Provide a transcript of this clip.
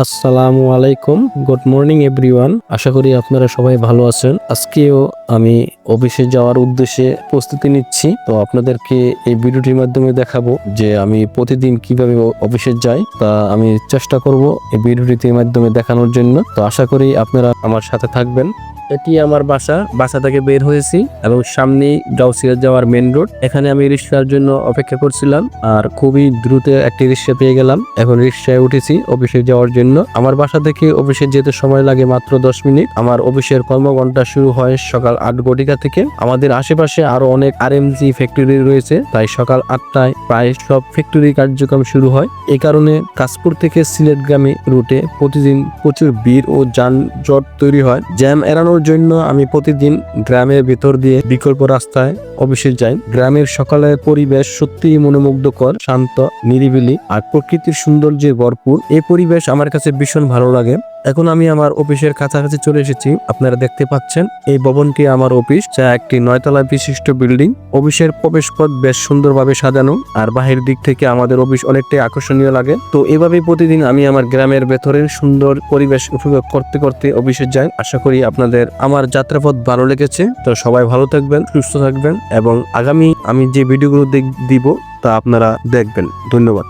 আসসালামু আলাইকুম, good morning everyone. আশা করি আপনারা সবাই ভালো আছেন। আজকেও আমি অফিসে যাওয়ার উদ্দেশ্যে প্রস্তুতি নিচ্ছি। তো আপনাদেরকে এই ভিডিওটির মাধ্যমে দেখাবো যে আমি প্রতিদিন কিভাবে অফিসে যাই। তা আমি চেষ্টা করব এই ভিডিওটির মাধ্যমে দেখানোর জন্য। তো আশা করি আপনারা আমার সাথে থাকবেন। এটি আমার বাসা থেকে বের হয়েছি এবং সামনেই গাউসিয়া যাওয়ার মেন রোড। এখানে আমি রিক্সার জন্য অপেক্ষা করছিলাম আর খুবই দ্রুত একটি রিক্সা পেয়ে গেলাম। এখন রিক্সায় উঠেছি অফিসে যাওয়ার জন্য। আমার বাসা থেকে অফিসে যেতে সময় লাগে মাত্র 10 মিনিট। আমার অফিসের কর্মঘণ্টা শুরু হয় সকাল 8 ঘটিকা থেকে। আমাদের আশেপাশে আরো অনেক আরএমজি ফ্যাক্টরি রয়েছে, তাই সকাল 8টায় প্রায় সব ফ্যাক্টরি কার্যক্রম শুরু হয়। এই কারণে কাশপুর থেকে সিলেটগামী রুটে প্রতিদিন প্রচুর ভিড় ও যানজট তৈরি হয়। জ্যাম এড়ানোর জন্য আমি প্রতিদিন গ্রামের ভেতর দিয়ে বিকল্প রাস্তায় অফিসে যাই। গ্রামের সকালের পরিবেশ সত্যিই মনোমুগ্ধকর, শান্ত, নিরিবিলি আর প্রকৃতির সৌন্দর্যে ভরপুর। এই পরিবেশ আমার কাছে ভীষণ ভালো লাগে। এখন আমি আমার অফিসের কাছাকাছি চলে এসেছি। আপনারা দেখতে পাচ্ছেন এই ভবনটি আমার অফিস, যা একটি 9 তলা বিশিষ্ট বিল্ডিং। অফিসের প্রবেশ পথ বেশ সুন্দরভাবে সাজানো আর বাহির দিক থেকে আমাদের অফিস অনেকটাই আকর্ষণীয় লাগে। তো এভাবেই প্রতিদিন আমি আমার গ্রামের ভেতরের সুন্দর পরিবেশ উপভোগ করতে করতে অফিসে যাই। আশা করি আপনাদের আমার যাত্রাপথ ভালো লেগেছে। তো সবাই ভালো থাকবেন, সুস্থ থাকবেন এবং আগামী আমি যে ভিডিওগুলো দিব তা আপনারা দেখবেন। ধন্যবাদ।